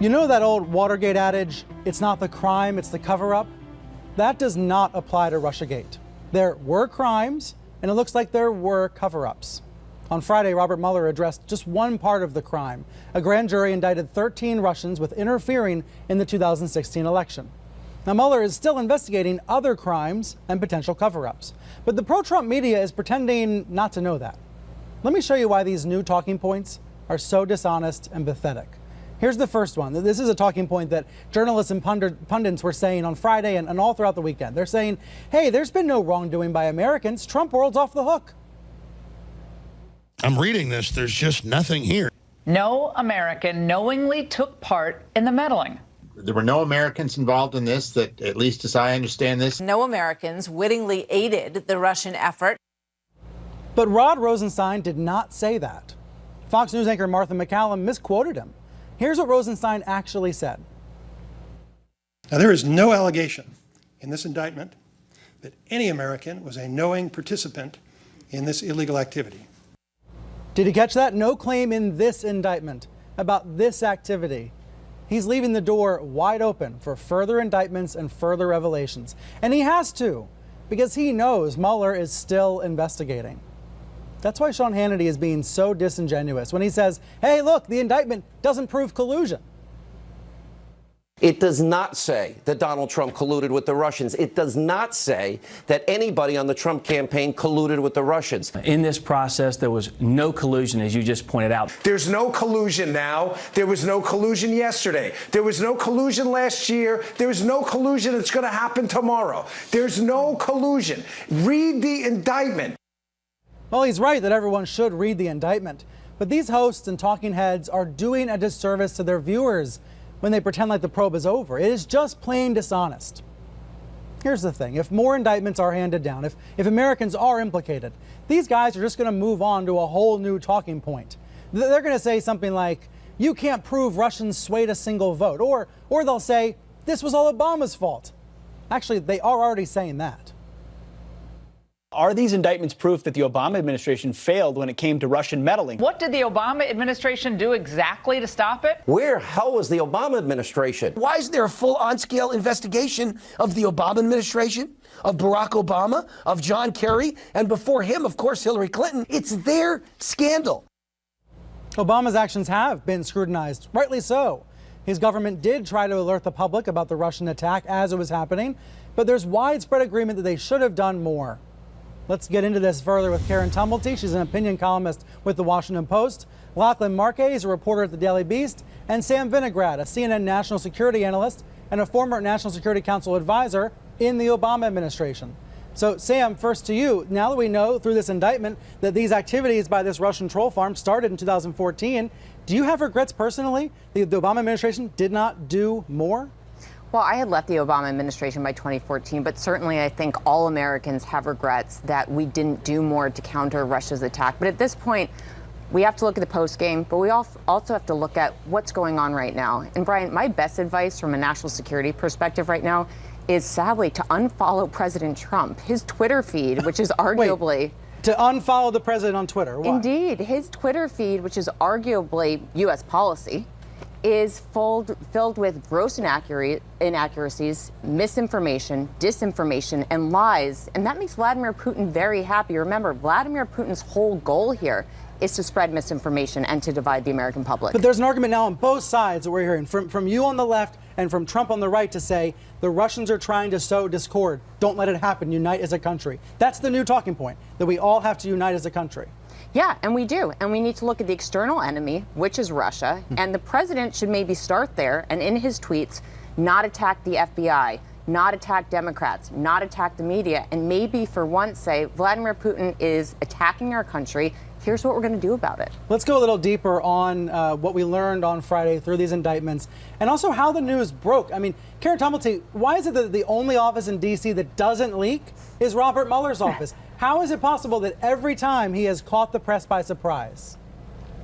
You know that old Watergate adage, it's not the crime, it's the cover-up? That does not apply to Russiagate. There were crimes, and it looks like there were cover-ups. On Friday, Robert Mueller addressed just one part of the crime. A grand jury indicted 13 Russians with interfering in the 2016 election. Now, Mueller is still investigating other crimes and potential cover-ups, but the pro-Trump media is pretending not to know that. Let me show you why these new talking points are so dishonest and pathetic. Here's the first one. This is a talking point that journalists and pundits were saying on Friday and all throughout the weekend. They're saying, hey, there's been no wrongdoing by Americans. Trump world's off the hook. I'm reading this. There's just nothing here. No American knowingly took part in the meddling. There were no Americans involved in this, that at least as I understand this. No Americans wittingly aided the Russian effort. But Rod Rosenstein did not say that. Fox News anchor Martha McCallum misquoted him. Here's what Rosenstein actually said. Now, there is no allegation in this indictment that any American was a knowing participant in this illegal activity. Did you catch that? No claim in this indictment about this activity. He's leaving the door wide open for further indictments and further revelations. And he has to, because he knows Mueller is still investigating. That's why Sean Hannity is being so disingenuous when he says, hey, look, the indictment doesn't prove collusion. It does not say that Donald Trump colluded with the Russians. It does not say that anybody on the Trump campaign colluded with the Russians. In this process, there was no collusion, as you just pointed out. There's no collusion now. There was no collusion yesterday. There was no collusion last year. There's no collusion that's going to happen tomorrow. There's no collusion. Read the indictment. Well, he's right that everyone should read the indictment. But these hosts and talking heads are doing a disservice to their viewers when they pretend like the probe is over. It is just plain dishonest. Here's the thing. If more indictments are handed down, if Americans are implicated, these guys are just going to move on to a whole new talking point. They're going to say something like, you can't prove Russians swayed a single vote. Or they'll say, this was all Obama's fault. Actually, they are already saying that. Are these indictments proof that the Obama administration failed when it came to Russian meddling? What did the Obama administration do exactly to stop it? Where hell was the Obama administration? Why isn't there a full on-scale investigation of the Obama administration, of Barack Obama, of John Kerry, and before him, of course, Hillary Clinton? It's their scandal. Obama's actions have been scrutinized, rightly so. His government did try to alert the public about the Russian attack as it was happening, but there's widespread agreement that they should have done more. Let's get into this further with Karen Tumblety. She's an opinion columnist with The Washington Post. Lachlan Marquez, a reporter at The Daily Beast. And Sam Vinograd, a CNN national security analyst and a former National Security Council advisor in the Obama administration. So, Sam, first to you. Now that we know through this indictment that these activities by this Russian troll farm started in 2014, do you have regrets personally that the Obama administration did not do more? Well, I had left the Obama administration by 2014, but certainly I think all Americans have regrets that we didn't do more to counter Russia's attack. But at this point, we have to look at the post game, but we also have to look at what's going on right now. And Brian, my best advice from a national security perspective right now is sadly to unfollow President Trump. His Twitter feed, which is arguably... Wait, to unfollow the president on Twitter? Why? Indeed. His Twitter feed, which is arguably U.S. policy, is filled with gross inaccuracies, misinformation, disinformation, and lies. And that makes Vladimir Putin very happy. Remember, Vladimir Putin's whole goal here is to spread misinformation and to divide the American public. But there's an argument now on both sides that we're hearing, from you on the left and from Trump on the right, to say the Russians are trying to sow discord. Don't let it happen. Unite as a country. That's the new talking point, that we all have to unite as a country. Yeah, and we do. And we need to look at the external enemy, which is Russia. And the president should maybe start there and in his tweets not attack the FBI, not attack Democrats, not attack the media, and maybe for once say Vladimir Putin is attacking our country. Here's what we're going to do about it. Let's go a little deeper on what we learned on Friday through these indictments and also how the news broke. I mean, Karen Tumblety, why is it that the only office in D.C. that doesn't leak is Robert Mueller's office? How is it possible that every time he has caught the press by surprise?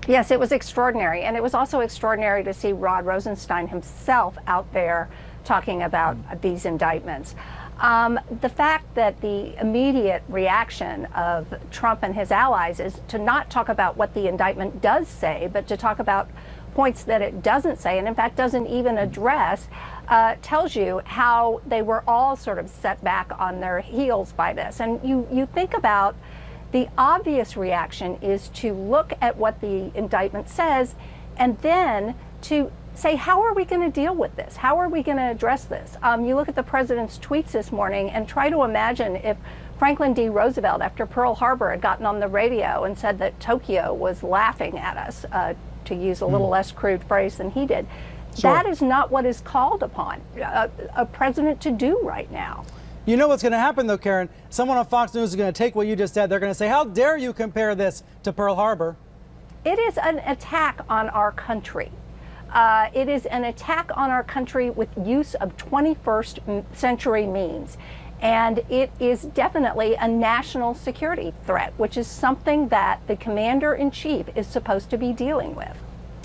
Yes, it was extraordinary. And it was also extraordinary to see Rod Rosenstein himself out there talking about these indictments. The fact that the immediate reaction of Trump and his allies is to not talk about what the indictment does say, but to talk about points that it doesn't say, and in fact doesn't even address, tells you how they were all sort of set back on their heels by this. And you think about the obvious reaction is to look at what the indictment says and then to say, how are we going to deal with this? How are we going to address this? You look at the president's tweets this morning and try to imagine if Franklin D. Roosevelt, after Pearl Harbor, had gotten on the radio and said that Tokyo was laughing at us, to use a little less crude phrase than he did. Sure. That is not what is called upon a president to do right now. You know what's going to happen, though, Karen? Someone on Fox News is going to take what you just said. They're going to say, how dare you compare this to Pearl Harbor? It is an attack on our country. It is an attack on our country with use of 21st century means. And it is definitely a national security threat, which is something that the commander-in-chief is supposed to be dealing with.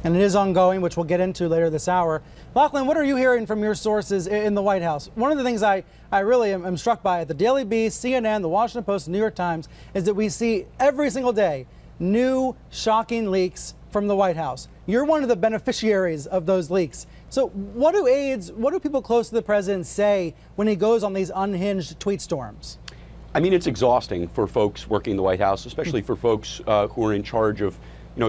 And it is ongoing, which we'll get into later this hour. Lachlan, what are you hearing from your sources in the White House? One of the things I really am struck by at the Daily Beast, CNN, the Washington Post, New York Times, is that we see every single day new shocking leaks from the White House. You're one of the beneficiaries of those leaks. So what do people close to the president say when he goes on these unhinged tweet storms? I mean, it's exhausting for folks working in the White House, especially for folks who are in charge of,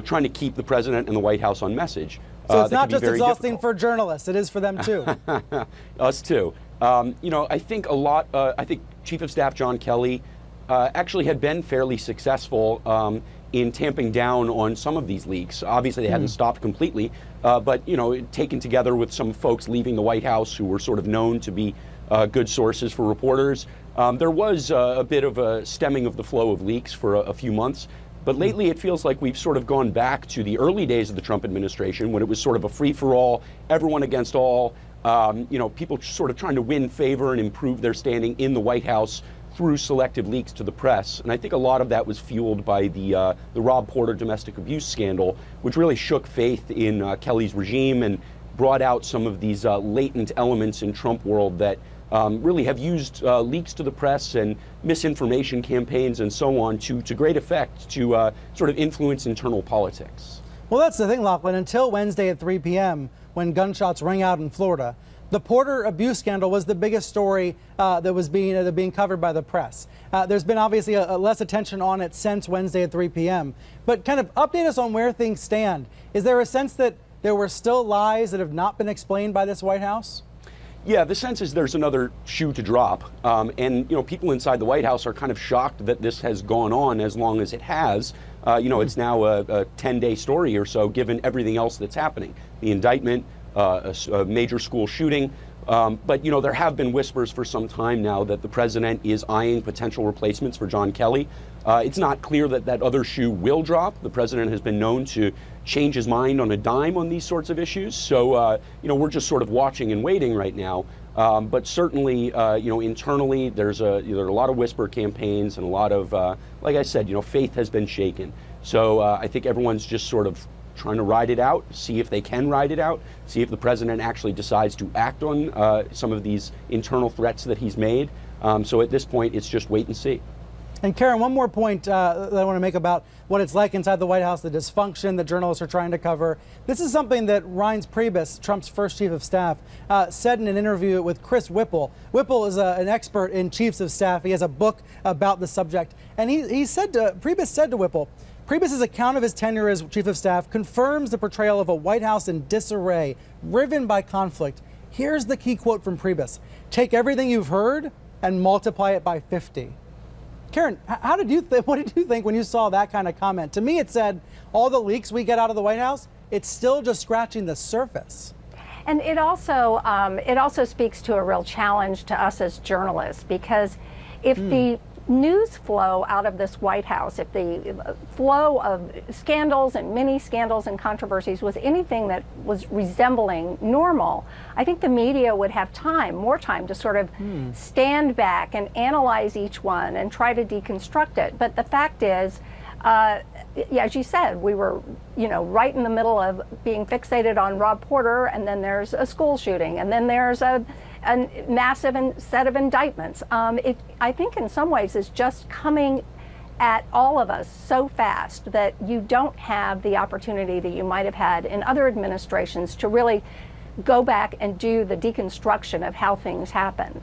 trying to keep the president and the White House on message. So it's not just exhausting for journalists, it is for them too. Us too. I think I think Chief of Staff John Kelly actually had been fairly successful in tamping down on some of these leaks. Obviously, they hadn't stopped completely, but taken together with some folks leaving the White House who were sort of known to be good sources for reporters. There was a bit of a stemming of the flow of leaks for a few months, but lately it feels like we've sort of gone back to the early days of the Trump administration when it was sort of a free-for-all, everyone against all, people sort of trying to win favor and improve their standing in the White House through selective leaks to the press. And I think a lot of that was fueled by the Rob Porter domestic abuse scandal, which really shook faith in Kelly's regime and brought out some of these latent elements in Trump world that really have used leaks to the press and misinformation campaigns and so on to great effect to sort of influence internal politics. Well, that's the thing, Lachlan. Until Wednesday at 3 p.m., when gunshots rang out in Florida, the Porter abuse scandal was the biggest story that was being covered by the press. There's been obviously a less attention on it since Wednesday at 3 p.m. But kind of update us on where things stand. Is there a sense that there were still lies that have not been explained by this White House? Yeah, the sense is there's another shoe to drop. And people inside the White House are kind of shocked that this has gone on as long as it has. It's now a 10-day story or so, given everything else that's happening. The indictment, a major school shooting. But there have been whispers for some time now that the president is eyeing potential replacements for John Kelly. It's not clear that that other shoe will drop. The president has been known to change his mind on a dime on these sorts of issues. So, we're just sort of watching and waiting right now. But certainly, internally, there's a lot of whisper campaigns and a lot of, like I said, faith has been shaken. So I think everyone's just sort of trying to ride it out, see if they can ride it out, see if the president actually decides to act on some of these internal threats that he's made. So at this point, it's just wait and see. And Karen, one more point that I want to make about what it's like inside the White House, the dysfunction that journalists are trying to cover. This is something that Reince Priebus, Trump's first chief of staff, said in an interview with Chris Whipple. Whipple is an expert in chiefs of staff. He has a book about the subject. And Priebus said to Whipple, Priebus's account of his tenure as chief of staff confirms the portrayal of a White House in disarray, riven by conflict. Here's the key quote from Priebus: "Take everything you've heard and multiply it by 50." Karen, what did you think when you saw that kind of comment? To me, it said all the leaks we get out of the White House, it's still just scratching the surface. And it also speaks to a real challenge to us as journalists, because if the news flow out of this White House, if the flow of scandals and mini scandals and controversies was anything that was resembling normal, I think the media would have more time to sort of stand back and analyze each one and try to deconstruct it. But the fact is, as you said, we were, right in the middle of being fixated on Rob Porter, and then there's a school shooting, and then there's a massive set of indictments. I think in some ways is just coming at all of us so fast that you don't have the opportunity that you might have had in other administrations to really go back and do the deconstruction of how things happened.